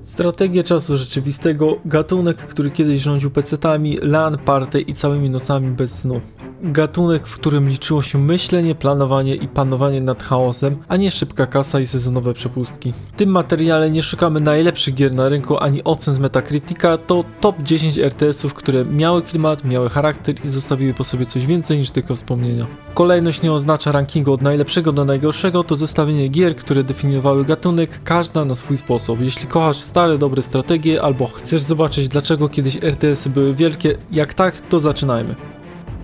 Strategia czasu rzeczywistego, gatunek, który kiedyś rządził pecetami, LAN, party i całymi nocami bez snu. Gatunek, w którym liczyło się myślenie, planowanie i panowanie nad chaosem, a nie szybka kasa i sezonowe przepustki. W tym materiale nie szukamy najlepszych gier na rynku ani ocen z Metacritica, to top 10 RTS-ów, które miały klimat, miały charakter i zostawiły po sobie coś więcej niż tylko wspomnienia. Kolejność nie oznacza rankingu od najlepszego do najgorszego, to zestawienie gier, które definiowały gatunek, każda na swój sposób. Jeśli kochasz stare, dobre strategie, albo chcesz zobaczyć, dlaczego kiedyś RTS-y były wielkie, jak tak, to zaczynajmy.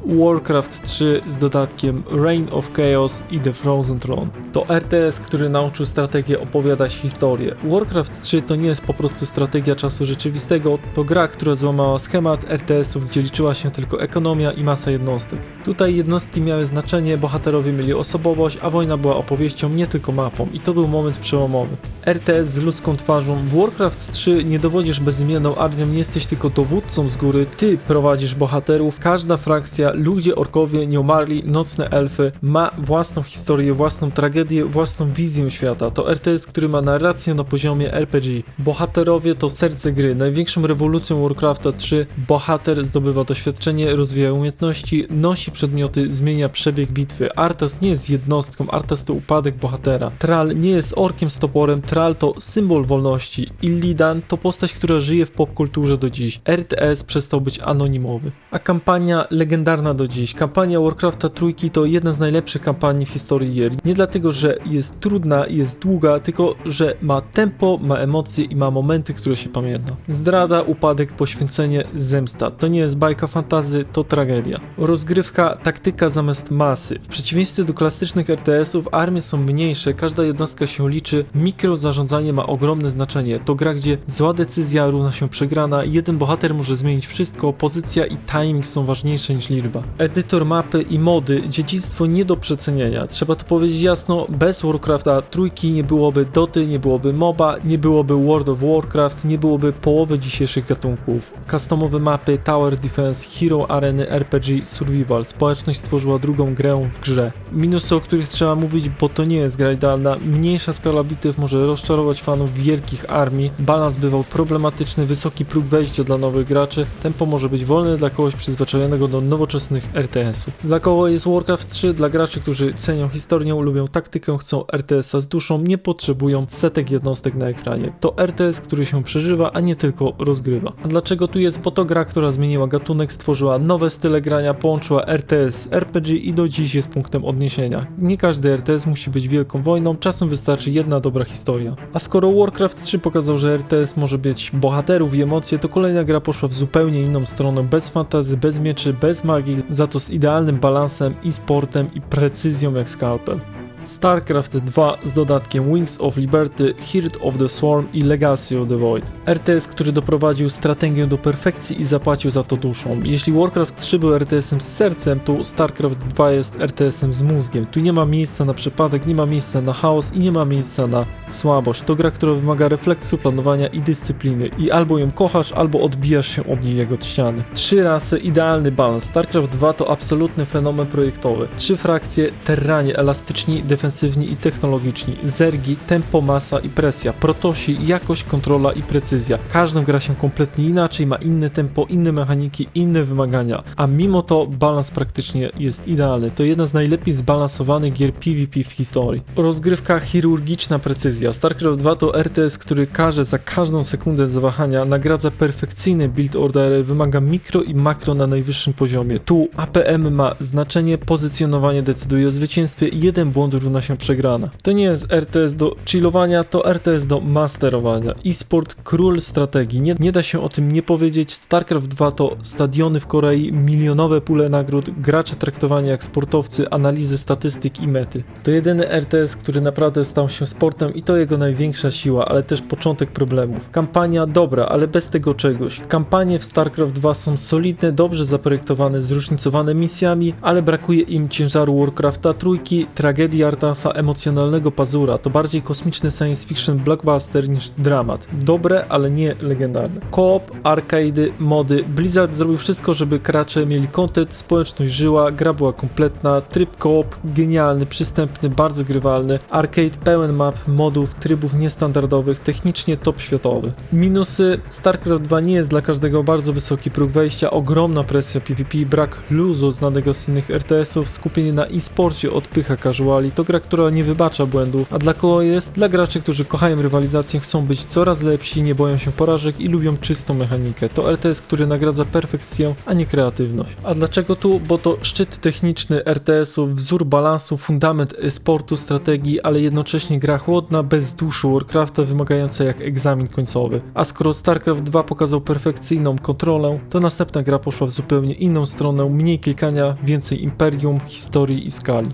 Warcraft 3 z dodatkiem Reign of Chaos i The Frozen Throne. To RTS, który nauczył strategię opowiadać historię. Warcraft 3 to nie jest po prostu strategia czasu rzeczywistego, to gra, która złamała schemat RTS-ów, gdzie liczyła się tylko ekonomia i masa jednostek. Tutaj jednostki miały znaczenie, bohaterowie mieli osobowość, a wojna była opowieścią, nie tylko mapą i to był moment przełomowy. RTS z ludzką twarzą. W Warcraft 3 nie dowodzisz bezimienną armią, nie jesteś tylko dowódcą z góry, ty prowadzisz bohaterów, każda frakcja, ludzie, orkowie, nieumarli, nocne elfy ma własną historię, własną tragedię, własną wizję świata. To RTS, który ma narrację na poziomie RPG. Bohaterowie to serce gry. Największą rewolucją Warcrafta 3 bohater zdobywa doświadczenie, rozwija umiejętności, nosi przedmioty, zmienia przebieg bitwy. Arthas nie jest jednostką, Arthas to upadek bohatera. Thrall nie jest orkiem z toporem, Thrall to symbol wolności. Illidan to postać, która żyje w popkulturze do dziś. RTS przestał być anonimowy. A kampania legendarna do dziś. Kampania Warcrafta trójki to jedna z najlepszych kampanii w historii gier. Nie dlatego, że jest trudna, jest długa, tylko że ma tempo, ma emocje i ma momenty, które się pamięta. Zdrada, upadek, poświęcenie, zemsta. To nie jest bajka fantasy, to tragedia. Rozgrywka, taktyka zamiast masy. W przeciwieństwie do klasycznych RTS-ów armie są mniejsze, każda jednostka się liczy, mikrozarządzanie ma ogromne znaczenie. To gra, gdzie zła decyzja równa się przegrana, jeden bohater może zmienić wszystko, pozycja i timing są ważniejsze niż liczba. Edytor mapy i mody, dziedzictwo nie do przecenienia. Trzeba to powiedzieć jasno, bez Warcrafta trójki nie byłoby Doty, nie byłoby MOBA, nie byłoby World of Warcraft, nie byłoby połowy dzisiejszych gatunków. Customowe mapy, Tower Defense, Hero Areny, RPG, Survival. Społeczność stworzyła drugą grę w grze. Minusy, o których trzeba mówić, bo to nie jest gra idealna. Mniejsza skala bitew może rozczarować fanów wielkich armii. Balans bywał problematyczny, wysoki próg wejścia dla nowych graczy. Tempo może być wolne dla kogoś przyzwyczajonego do nowoczesnych RTS-ów. Dla kogo jest Warcraft 3? Dla graczy, którzy cenią historię, lubią taktykę, chcą RTS-a z duszą, nie potrzebują setek jednostek na ekranie. To RTS, który się przeżywa, a nie tylko rozgrywa. A dlaczego tu jest? Bo to gra, która zmieniła gatunek, stworzyła nowe style grania, połączyła RTS z RPG i do dziś jest punktem odniesienia. Nie każdy RTS musi być wielką wojną, czasem wystarczy jedna dobra historia. A skoro Warcraft 3 pokazał, że RTS może być bohaterów i emocje, to kolejna gra poszła w zupełnie inną stronę, bez fantasy, bez mieczy, bez magii, za to z idealnym balansem i sportem i precyzją jak skalpel. StarCraft 2 z dodatkiem Wings of Liberty, Heart of the Swarm i Legacy of the Void. RTS, który doprowadził strategię do perfekcji i zapłacił za to duszą. Jeśli Warcraft 3 był RTS-em z sercem, to StarCraft 2 jest RTS-em z mózgiem. Tu nie ma miejsca na przypadek, nie ma miejsca na chaos i nie ma miejsca na słabość. To gra, która wymaga refleksu, planowania i dyscypliny. I albo ją kochasz, albo odbijasz się od niej od ściany. 3 rasy, idealny balans. StarCraft 2 to absolutny fenomen projektowy. 3 frakcje, terranie, elastyczni, defensywni i technologiczni, zergi, tempo, masa i presja, protosi, jakość, kontrola i precyzja. Każda gra się kompletnie inaczej, ma inne tempo, inne mechaniki, inne wymagania, a mimo to balans praktycznie jest idealny. To jedna z najlepiej zbalansowanych gier PvP w historii. Rozgrywka, chirurgiczna precyzja. StarCraft 2 to RTS, który każe za każdą sekundę zawahania, nagradza perfekcyjne build ordery, wymaga mikro i makro na najwyższym poziomie. Tu APM ma znaczenie, pozycjonowanie decyduje o zwycięstwie i jeden błąd równa się przegrana. To nie jest RTS do chillowania, to RTS do masterowania. E-sport, król strategii. Nie da się o tym nie powiedzieć. StarCraft 2 to stadiony w Korei, milionowe pule nagród, gracze traktowani jak sportowcy, analizy statystyk i mety. To jedyny RTS, który naprawdę stał się sportem i to jego największa siła, ale też początek problemów. Kampania dobra, ale bez tego czegoś. Kampanie w StarCraft 2 są solidne, dobrze zaprojektowane, zróżnicowane misjami, ale brakuje im ciężaru Warcrafta trójki, tragedii Partasa emocjonalnego pazura, to bardziej kosmiczny science fiction blockbuster niż dramat. Dobre, ale nie legendarne. Koop, arcade'y, mody. Blizzard zrobił wszystko, żeby gracze mieli content, społeczność żyła, gra była kompletna, tryb koop genialny, przystępny, bardzo grywalny, arcade pełen map, modów, trybów niestandardowych, technicznie top światowy. Minusy: StarCraft 2 nie jest dla każdego, bardzo wysoki próg wejścia, ogromna presja PvP, brak luzu znanego z innych RTS-ów, skupienie na e-sporcie odpycha casuali, to gra, która nie wybacza błędów, a dla kogo jest? Dla graczy, którzy kochają rywalizację, chcą być coraz lepsi, nie boją się porażek i lubią czystą mechanikę. To RTS, który nagradza perfekcję, a nie kreatywność. A dlaczego tu? Bo to szczyt techniczny RTS-ów, wzór balansu, fundament e-sportu, strategii, ale jednocześnie gra chłodna, bez duszu Warcrafta, wymagająca jak egzamin końcowy. A skoro StarCraft 2 pokazał perfekcyjną kontrolę, to następna gra poszła w zupełnie inną stronę, mniej klikania, więcej imperium, historii i skali.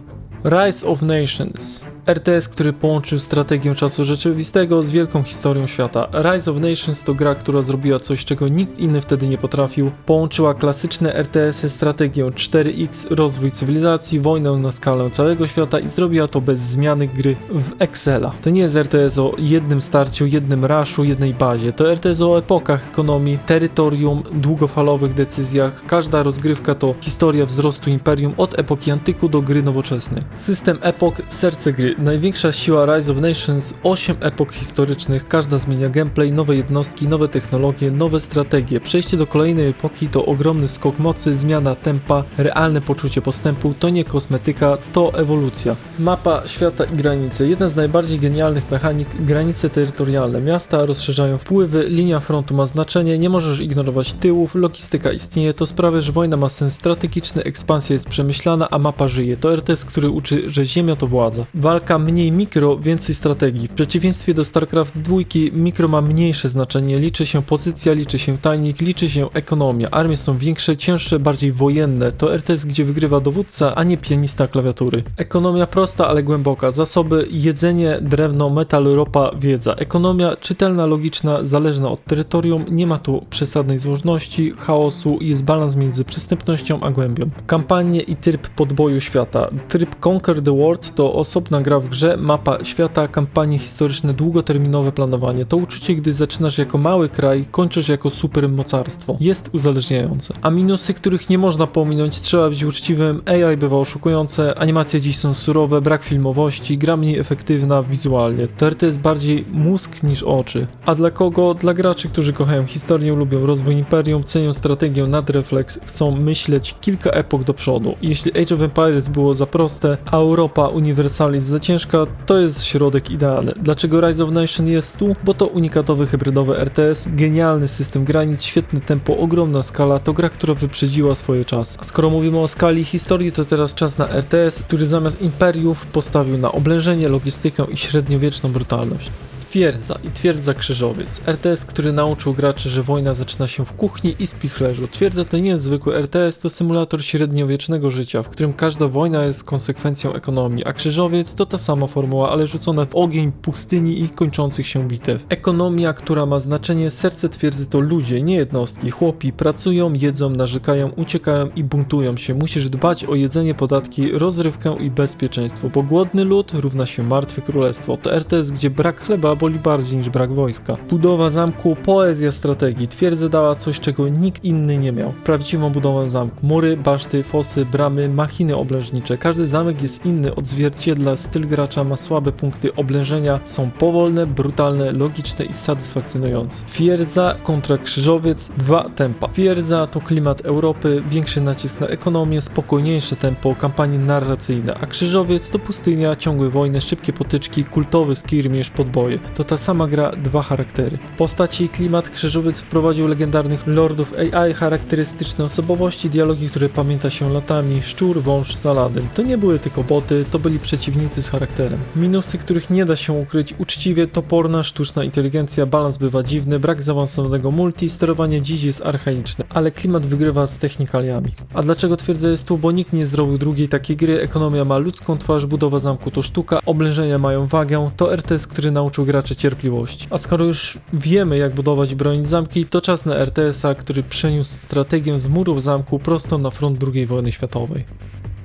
Rise of Nations. RTS, który połączył strategię czasu rzeczywistego z wielką historią świata. Rise of Nations to gra, która zrobiła coś, czego nikt inny wtedy nie potrafił. Połączyła klasyczne RTS-y, strategię 4X, rozwój cywilizacji, wojnę na skalę całego świata i zrobiła to bez zmiany gry w Excela. To nie jest RTS o jednym starciu, jednym rushu, jednej bazie. To RTS o epokach ekonomii, terytorium, długofalowych decyzjach. Każda rozgrywka to historia wzrostu imperium od epoki antyku do gry nowoczesnej. System epok, serce gry. Największa siła Rise of Nations, 8 epok historycznych, każda zmienia gameplay, nowe jednostki, nowe technologie, nowe strategie. Przejście do kolejnej epoki to ogromny skok mocy, zmiana tempa, realne poczucie postępu, to nie kosmetyka, to ewolucja. Mapa świata i granice. Jedna z najbardziej genialnych mechanik, granice terytorialne. Miasta rozszerzają wpływy, linia frontu ma znaczenie, nie możesz ignorować tyłów, logistyka istnieje, to sprawia, że wojna ma sens strategiczny, ekspansja jest przemyślana, a mapa żyje. To RTS, który uczy, że ziemia to władza. Walka mniej mikro, więcej strategii. W przeciwieństwie do StarCraft 2 mikro ma mniejsze znaczenie, liczy się pozycja, liczy się timing, liczy się ekonomia. Armie są większe, cięższe, bardziej wojenne. To RTS, gdzie wygrywa dowódca, a nie pianista klawiatury. Ekonomia prosta, ale głęboka. Zasoby, jedzenie, drewno, metal, ropa, wiedza. Ekonomia czytelna, logiczna, zależna od terytorium. Nie ma tu przesadnej złożności, chaosu, jest balans między przystępnością a głębią. Kampanie i tryb podboju świata. Tryb Conquer the World to osobna gra w grze, mapa świata, kampanie historyczne, długoterminowe planowanie. To uczucie, gdy zaczynasz jako mały kraj, kończysz jako supermocarstwo. Jest uzależniające. A minusy, których nie można pominąć, trzeba być uczciwym, AI bywa oszukujące, animacje dziś są surowe, brak filmowości, gra mniej efektywna wizualnie. To RTS bardziej mózg niż oczy. A dla kogo? Dla graczy, którzy kochają historię, lubią rozwój imperium, cenią strategię nad refleks, chcą myśleć kilka epok do przodu. Jeśli Age of Empires było za proste, a Europa Universalis za ciężka, to jest środek idealny. Dlaczego Rise of Nation jest tu? Bo to unikatowy hybrydowy RTS, genialny system granic, świetne tempo, ogromna skala, to gra, która wyprzedziła swoje czas. A skoro mówimy o skali historii, to teraz czas na RTS, który zamiast imperiów postawił na oblężenie, logistykę i średniowieczną brutalność. Twierdza i Twierdza Krzyżowiec. RTS, który nauczył graczy, że wojna zaczyna się w kuchni i spichlerzu. Twierdza to nie jest zwykły RTS, to symulator średniowiecznego życia, w którym każda wojna jest konsekwencją ekonomii, a Krzyżowiec to ta sama formuła, ale rzucona w ogień pustyni i kończących się bitew. Ekonomia, która ma znaczenie, serce twierdzy to ludzie, nie jednostki. Chłopi pracują, jedzą, narzekają, uciekają i buntują się. Musisz dbać o jedzenie, podatki, rozrywkę i bezpieczeństwo, bo głodny lud równa się martwe królestwo. To RTS, gdzie brak chleba boli bardziej niż brak wojska. Budowa zamku, poezja strategii. Twierdza dała coś, czego nikt inny nie miał. Prawdziwą budowę zamku. Mury, baszty, fosy, bramy, machiny oblężnicze. Każdy zamek jest inny, odzwierciedla styl gracza, ma słabe punkty. Oblężenia są powolne, brutalne, logiczne i satysfakcjonujące. Twierdza kontra Krzyżowiec, 2 tempa. Twierdza to klimat Europy, większy nacisk na ekonomię, spokojniejsze tempo, kampanie narracyjne, a Krzyżowiec to pustynia, ciągłe wojny, szybkie potyczki, kultowy skirmish, podboje. To ta sama gra, 2 charaktery. Postaci i klimat. Krzyżowiec wprowadził legendarnych lordów AI, charakterystyczne osobowości, dialogi, które pamięta się latami, szczur, wąż, Saladyn. To nie były tylko boty, to byli przeciwnicy z charakterem. Minusy, których nie da się ukryć, uczciwie toporna, sztuczna inteligencja, balans bywa dziwny, brak zaawansowanego multi, sterowanie dziś jest archaiczne, ale klimat wygrywa z technikaliami. A dlaczego Twierdza jest tu? Bo nikt nie zrobił drugiej takiej gry, ekonomia ma ludzką twarz, budowa zamku to sztuka, oblężenia mają wagę, to RTS, który nauczył graczy cierpliwości. A skoro już wiemy, jak budować i bronić zamki, to czas na RTS-a, który przeniósł strategię z murów zamku prosto na front II wojny światowej.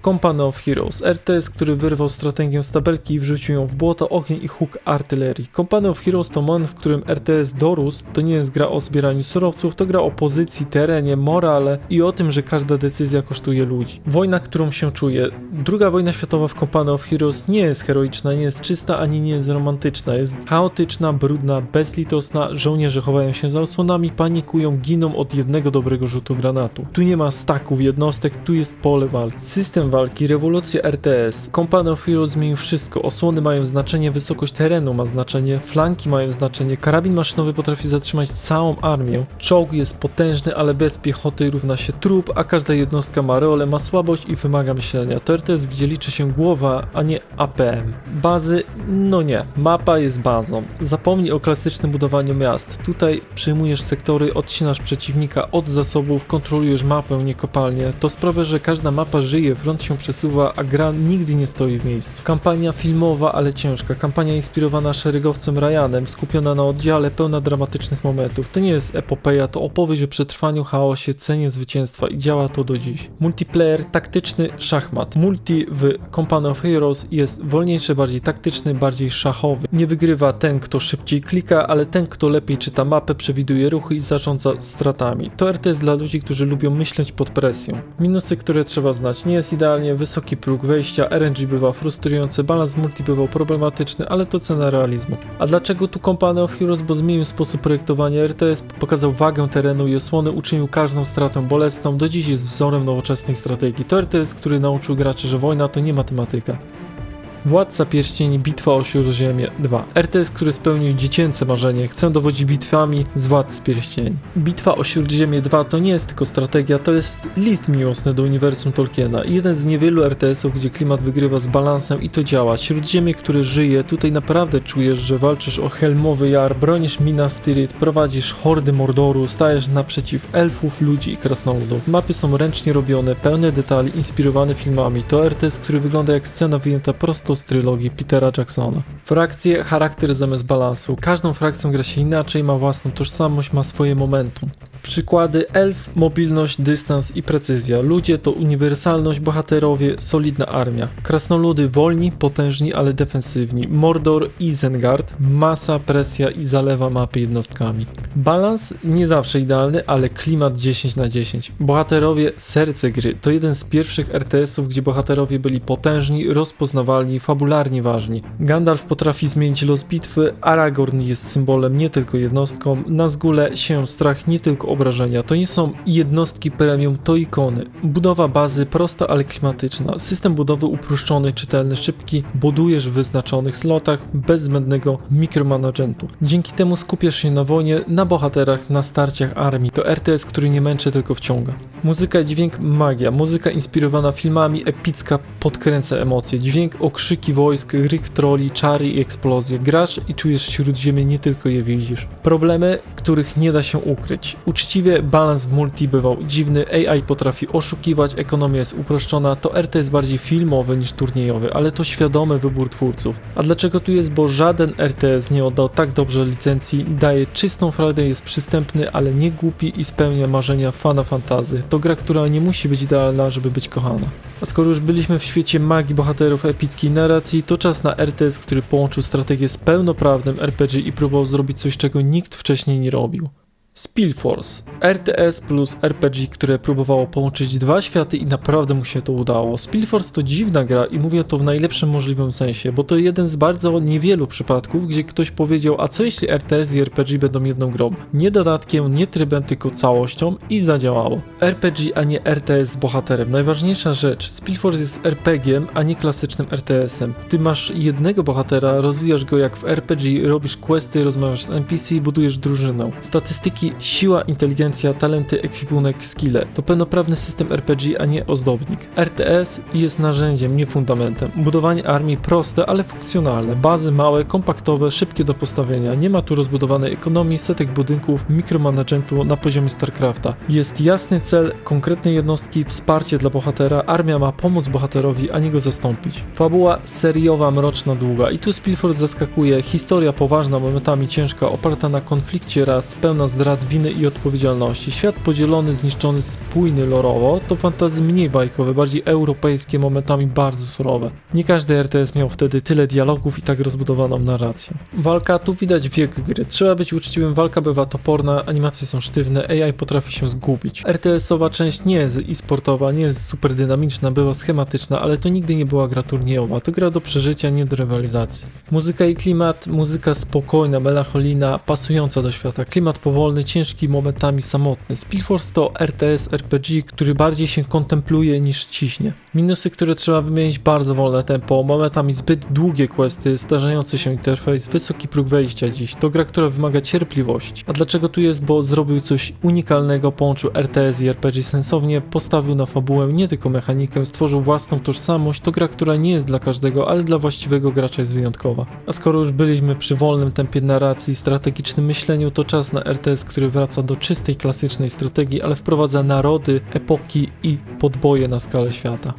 Company of Heroes, RTS, który wyrwał strategię z tabelki i wrzucił ją w błoto, ogień i huk artylerii. Company of Heroes to moment, w którym RTS dorósł. To nie jest gra o zbieraniu surowców, to gra o pozycji, terenie, morale i o tym, że każda decyzja kosztuje ludzi. Wojna, którą się czuje. Druga wojna światowa w Company of Heroes nie jest heroiczna, nie jest czysta, ani nie jest romantyczna. Jest chaotyczna, brudna, bezlitosna, żołnierze chowają się za osłonami, panikują, giną od jednego dobrego rzutu granatu. Tu nie ma staków jednostek, tu jest pole walki. System walki, rewolucja RTS. Company of Heroes zmienił wszystko. Osłony mają znaczenie, wysokość terenu ma znaczenie, flanki mają znaczenie, karabin maszynowy potrafi zatrzymać całą armię, czołg jest potężny, ale bez piechoty równa się trup, a każda jednostka ma rolę, ma słabość i wymaga myślenia. To RTS, gdzie liczy się głowa, a nie APM. Bazy? No nie. Mapa jest bazą. Zapomnij o klasycznym budowaniu miast. Tutaj przyjmujesz sektory, odcinasz przeciwnika od zasobów, kontrolujesz mapę, nie kopalnię. To sprawia, że każda mapa żyje, front się przesuwa, a gra nigdy nie stoi w miejscu. Kampania filmowa, ale ciężka. Kampania inspirowana szeregowcem Ryanem, skupiona na oddziale, pełna dramatycznych momentów. To nie jest epopeja, to opowieść o przetrwaniu, chaosie, cenie zwycięstwa i działa to do dziś. Multiplayer, taktyczny szachmat. Multi w Company of Heroes jest wolniejszy, bardziej taktyczny, bardziej szachowy. Nie wygrywa ten, kto szybciej klika, ale ten, kto lepiej czyta mapę, przewiduje ruchy i zarządza stratami. To RTS dla ludzi, którzy lubią myśleć pod presją. Minusy, które trzeba znać. Nie jest idealnie, wysoki próg wejścia, RNG bywa frustrujący, balans w multi bywał problematyczny, ale to cena realizmu. A dlaczego tu Company of Heroes? Bo zmienił sposób projektowania RTS, pokazał wagę terenu i osłony, uczynił każdą stratę bolesną, do dziś jest wzorem nowoczesnej strategii. To RTS, który nauczył graczy, że wojna to nie matematyka. Władca Pierścieni, Bitwa o Śródziemie 2. RTS, który spełnił dziecięce marzenie. Chcę dowodzić bitwami z Władcy Pierścieni. Bitwa o Śródziemie 2 to nie jest tylko strategia, to jest list miłosny do uniwersum Tolkiena. Jeden z niewielu RTS-ów, gdzie klimat wygrywa z balansem i to działa. Śródziemie, które żyje, tutaj naprawdę czujesz, że walczysz o Helmowy Jar, bronisz Minas Tirith, prowadzisz hordy Mordoru, stajesz naprzeciw elfów, ludzi i krasnoludów. Mapy są ręcznie robione, pełne detali, inspirowane filmami. To RTS, który wygląda jak scena wyjęta prosto z trylogii Petera Jacksona. Frakcje, charakter zamiast balansu. Każdą frakcją gra się inaczej, ma własną tożsamość, ma swoje momentum. Przykłady: elf, mobilność, dystans i precyzja. Ludzie to uniwersalność, bohaterowie, solidna armia. Krasnoludy wolni, potężni, ale defensywni. Mordor, Isengard, masa, presja i zalewa mapy jednostkami. Balans nie zawsze idealny, ale klimat 10/10. Bohaterowie, serce gry. To jeden z pierwszych RTS-ów, gdzie bohaterowie byli potężni, rozpoznawalni, fabularnie ważni. Gandalf potrafi zmienić los bitwy, Aragorn jest symbolem, nie tylko jednostką, Nazgule sieją strach, nie tylko obrażenia. To nie są jednostki premium, to ikony. Budowa bazy prosta, ale klimatyczna. System budowy uproszczony, czytelny, szybki. Budujesz w wyznaczonych slotach, bez zbędnego mikromanagementu. Dzięki temu skupiasz się na wojnie, na bohaterach, na starciach armii. To RTS, który nie męczy, tylko wciąga. Muzyka, dźwięk, magia. Muzyka inspirowana filmami, epicka, podkręca emocje. Dźwięk, okrzyki wojsk, ryk troli, czary i eksplozje. Grasz i czujesz Śródziemie, nie tylko je widzisz. Problemy, których nie da się ukryć. Uczciwie, balans w multi bywał dziwny, AI potrafi oszukiwać, ekonomia jest uproszczona, to RTS bardziej filmowy niż turniejowy, ale to świadomy wybór twórców. A dlaczego tu jest? Bo żaden RTS nie oddał tak dobrze licencji, daje czystą frajdę, jest przystępny, ale nie głupi i spełnia marzenia fana fantasy. To gra, która nie musi być idealna, żeby być kochana. A skoro już byliśmy w świecie magii, bohaterów, epickiej narracji, to czas na RTS, który połączył strategię z pełnoprawnym RPG i próbował zrobić coś, czego nikt wcześniej nie robił. Spellforce. RTS plus RPG, które próbowało połączyć dwa światy i naprawdę mu się to udało. Spellforce to dziwna gra i mówię to w najlepszym możliwym sensie, bo to jeden z bardzo niewielu przypadków, gdzie ktoś powiedział: a co jeśli RTS i RPG będą jedną grą? Nie dodatkiem, nie trybem, tylko całością i zadziałało. RPG, a nie RTS z bohaterem. Najważniejsza rzecz, Spellforce jest RPG-iem, a nie klasycznym RTS-em. Ty masz jednego bohatera, rozwijasz go jak w RPG, robisz questy, rozmawiasz z NPC, budujesz drużynę. Statystyki, siła, inteligencja, talenty, ekwipunek, skille. To pełnoprawny system RPG, a nie ozdobnik. RTS jest narzędziem, nie fundamentem. Budowanie armii proste, ale funkcjonalne. Bazy małe, kompaktowe, szybkie do postawienia. Nie ma tu rozbudowanej ekonomii, setek budynków, mikromanagementu na poziomie StarCrafta. Jest jasny cel, konkretne jednostki, wsparcie dla bohatera. Armia ma pomóc bohaterowi, a nie go zastąpić. Fabuła seriowa, mroczna, długa. I tu Spellforce zaskakuje. Historia poważna, momentami ciężka, oparta na konflikcie ras, pełna zdrady świat winy i odpowiedzialności. Świat podzielony, zniszczony, spójny lorowo, to fantasy mniej bajkowe, bardziej europejskie, momentami bardzo surowe. Nie każdy RTS miał wtedy tyle dialogów i tak rozbudowaną narrację. Walka, tu widać wiek gry. Trzeba być uczciwym, walka bywa toporna, animacje są sztywne, AI potrafi się zgubić. RTS-owa część nie jest e-sportowa, nie jest super dynamiczna, była schematyczna, ale to nigdy nie była gra turniejowa. To gra do przeżycia, nie do rywalizacji. Muzyka i klimat, muzyka spokojna, melancholijna, pasująca do świata. Klimat powolny, ciężki, momentami samotny. Speedforce to RTS RPG, który bardziej się kontempluje niż ciśnie. Minusy, które trzeba wymienić: bardzo wolne tempo, momentami zbyt długie questy, starzejący się interfejs, wysoki próg wejścia dziś. To gra, która wymaga cierpliwości. A dlaczego tu jest? Bo zrobił coś unikalnego, połączył RTS i RPG sensownie, postawił na fabułę, nie tylko mechanikę, stworzył własną tożsamość. To gra, która nie jest dla każdego, ale dla właściwego gracza jest wyjątkowa. A skoro już byliśmy przy wolnym tempie narracji i strategicznym myśleniu, to czas na RTS, który wraca do czystej, klasycznej strategii, ale wprowadza narody, epoki i podboje na skalę świata.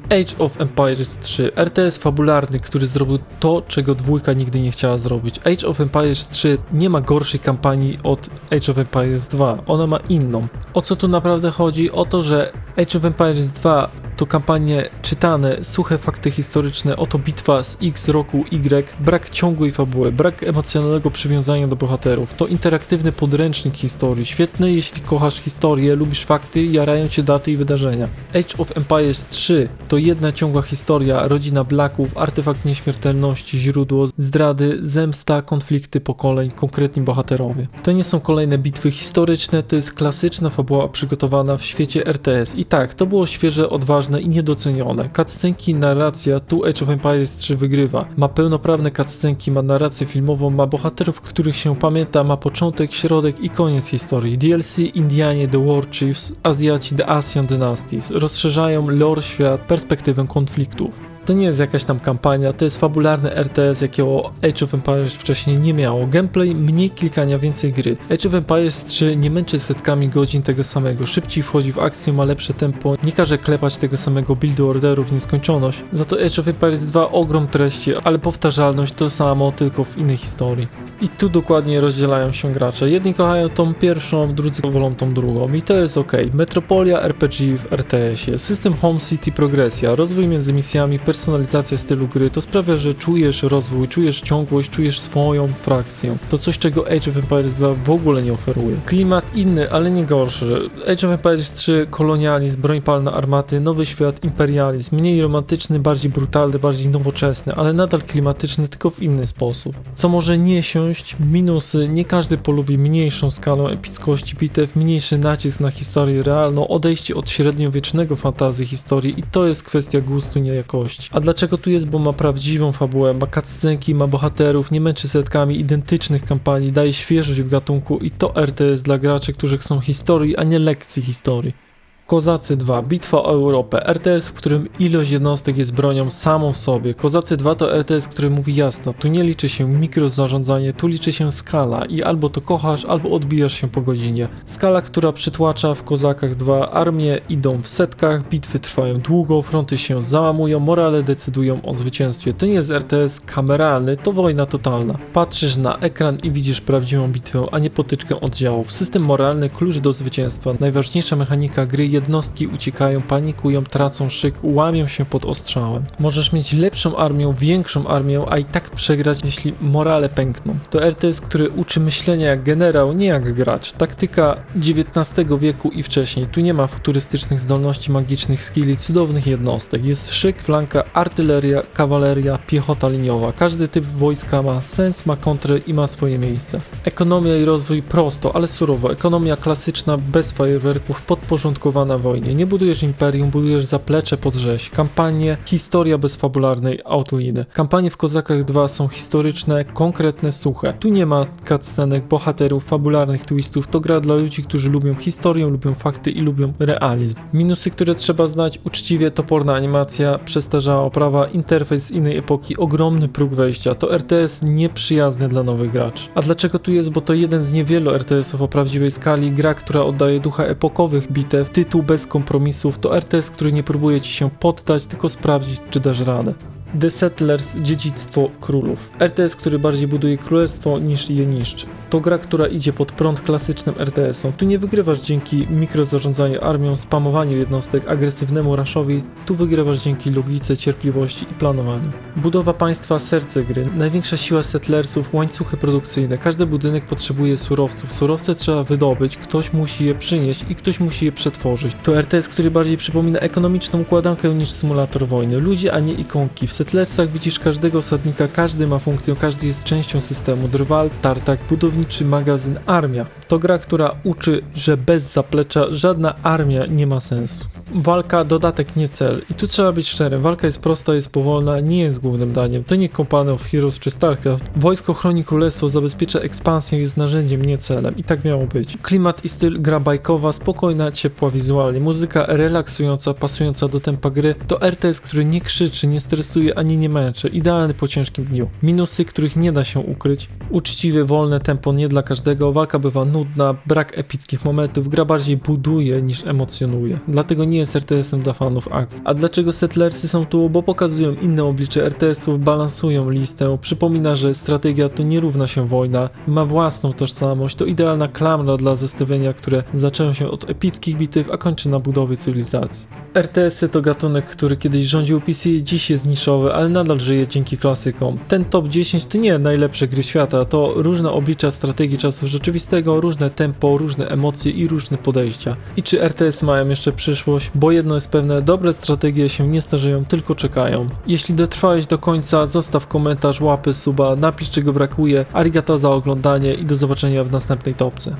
Age of Empires 3, RTS fabularny, który zrobił to, czego dwójka nigdy nie chciała zrobić. Age of Empires 3 nie ma gorszej kampanii od Age of Empires 2, ona ma inną. O co tu naprawdę chodzi? O to, że Age of Empires 2 to kampanie czytane, suche fakty historyczne, oto bitwa z X roku Y, brak ciągłej fabuły, brak emocjonalnego przywiązania do bohaterów, to interaktywny podręcznik historii, świetny jeśli kochasz historię, lubisz fakty, jarają cię daty i wydarzenia. Age of Empires 3 to jedna ciągła historia, rodzina Blacków, artefakt nieśmiertelności, źródło zdrady, zemsta, konflikty pokoleń, konkretni bohaterowie. To nie są kolejne bitwy historyczne, to jest klasyczna fabuła przygotowana w świecie RTS. I tak, to było świeże, odważne i niedocenione. Cutscenki, narracja, tu Age of Empires 3 wygrywa. Ma pełnoprawne cutscenki, ma narrację filmową, ma bohaterów, których się pamięta, ma początek, środek i koniec historii. DLC, Indianie, The War Chiefs, Azjaci, The Asian Dynasties rozszerzają lore, świat, perspektywę konfliktów. To nie jest jakaś tam kampania, to jest fabularny RTS, jakiego Age of Empires wcześniej nie miało. Gameplay, mniej klikania, więcej gry. Age of Empires 3 nie męczy setkami godzin tego samego, szybciej wchodzi w akcję, ma lepsze tempo, nie każe klepać tego samego buildu orderów w nieskończoność. Za to Age of Empires 2 ogrom treści, ale powtarzalność to samo, tylko w innej historii. I tu dokładnie rozdzielają się gracze. Jedni kochają tą pierwszą, drudzy wolą tą drugą i to jest ok. Metropolia RPG w RTS-ie, system Home City, progresja, rozwój między misjami, personalizacja stylu gry, to sprawia, że czujesz rozwój, czujesz ciągłość, czujesz swoją frakcję. To coś, czego Age of Empires 2 w ogóle nie oferuje. Klimat inny, ale nie gorszy. Age of Empires 3, kolonializm, broń palna armaty, nowy świat, imperializm, mniej romantyczny, bardziej brutalny, bardziej nowoczesny, ale nadal klimatyczny, tylko w inny sposób. Co może nie siąść? Minusy, nie każdy polubi mniejszą skalę epickości bitew, mniejszy nacisk na historię realną, odejście od średniowiecznego fantasy historii i to jest kwestia gustu, nie jakości. A dlaczego tu jest? Bo ma prawdziwą fabułę, ma cutscenki, ma bohaterów, nie męczy setkami identycznych kampanii, daje świeżość w gatunku i to RTS dla graczy, którzy chcą historii, a nie lekcji historii. Kozacy 2, Bitwa o Europę, RTS, w którym ilość jednostek jest bronią samą w sobie. Kozacy 2 to RTS, który mówi jasno, tu nie liczy się mikrozarządzanie, tu liczy się skala i albo to kochasz, albo odbijasz się po godzinie. Skala, która przytłacza w Kozakach 2, armie idą w setkach, bitwy trwają długo, fronty się załamują, morale decydują o zwycięstwie. To nie jest RTS kameralny, to wojna totalna. Patrzysz na ekran i widzisz prawdziwą bitwę, a nie potyczkę oddziałów. System moralny, klucz do zwycięstwa, najważniejsza mechanika gry, jednostki uciekają, panikują, tracą szyk, łamią się pod ostrzałem. Możesz mieć lepszą armię, większą armię, a i tak przegrać, jeśli morale pękną. To RTS, który uczy myślenia jak generał, nie jak gracz. Taktyka XIX wieku i wcześniej. Tu nie ma futurystycznych zdolności, magicznych skilli, cudownych jednostek. Jest szyk, flanka, artyleria, kawaleria, piechota liniowa. Każdy typ wojska ma sens, ma kontrę i ma swoje miejsce. Ekonomia i rozwój prosto, ale surowo. Ekonomia klasyczna, bez fajerwerków, podporządkowana na wojnie. Nie budujesz imperium, budujesz zaplecze pod rzeź. Kampanie, historia bez fabularnej outliny. Kampanie w Kozakach 2 są historyczne, konkretne, suche. Tu nie ma cutscenek, bohaterów, fabularnych twistów. To gra dla ludzi, którzy lubią historię, lubią fakty i lubią realizm. Minusy, które trzeba znać: uczciwie, toporna animacja, przestarzała oprawa, interfejs z innej epoki, ogromny próg wejścia. To RTS nieprzyjazny dla nowych graczy. A dlaczego tu jest? Bo to jeden z niewielu RTS-ów o prawdziwej skali, gra, która oddaje ducha epokowych bitew, tytuł bez kompromisów, to RTS, który nie próbuje ci się poddać, tylko sprawdzić, czy dasz radę. The Settlers – Dziedzictwo Królów. RTS, który bardziej buduje królestwo niż je niszczy. To gra, która idzie pod prąd klasycznym RTS-om. Tu nie wygrywasz dzięki mikrozarządzaniu armią, spamowaniu jednostek, agresywnemu rushowi. Tu wygrywasz dzięki logice, cierpliwości i planowaniu. Budowa państwa, serce gry. Największa siła Settlersów, łańcuchy produkcyjne. Każdy budynek potrzebuje surowców. Surowce trzeba wydobyć, ktoś musi je przynieść i ktoś musi je przetworzyć. To RTS, który bardziej przypomina ekonomiczną układankę niż symulator wojny. Ludzie, a nie ikonki. W Settlersach widzisz każdego osadnika, każdy ma funkcję, każdy jest częścią systemu. Drwal, tartak, budowniczy magazyn, armia. To gra, która uczy, że bez zaplecza żadna armia nie ma sensu. Walka, dodatek, nie cel. I tu trzeba być szczerym. Walka jest prosta, jest powolna, nie jest głównym daniem. To nie Company of Heroes czy StarCraft. Wojsko chroni królestwo, zabezpiecza ekspansję, jest narzędziem, nie celem. I tak miało być. Klimat i styl, gra bajkowa, spokojna, ciepła wizualnie. Muzyka relaksująca, pasująca do tempa gry. To RTS, który nie krzyczy, nie stresuje ani nie męczy. Idealny po ciężkim dniu. Minusy, których nie da się ukryć. Uczciwe, wolne tempo nie dla każdego. Walka bywa nudna, brak epickich momentów. Gra bardziej buduje niż emocjonuje. Dlatego nie jest RTS-em dla fanów akcji. A dlaczego Settlersy są tu? Bo pokazują inne oblicze RTS-ów, balansują listę. Przypomina, że strategia to nie równa się wojna. Ma własną tożsamość. To idealna klamra dla zestawienia, które zaczęło się od epickich bitew, a kończy na budowie cywilizacji. RTS-y to gatunek, który kiedyś rządził PC, dziś jest niszowy, ale nadal żyje dzięki klasykom. Ten top 10 to nie najlepsze gry świata, to różne oblicza strategii czasu rzeczywistego, różne tempo, różne emocje i różne podejścia. I czy RTS mają jeszcze przyszłość? Bo jedno jest pewne, dobre strategie się nie starzeją, tylko czekają. Jeśli dotrwałeś do końca, zostaw komentarz, łapy, suba, napisz czego brakuje, arigato za oglądanie i do zobaczenia w następnej topce.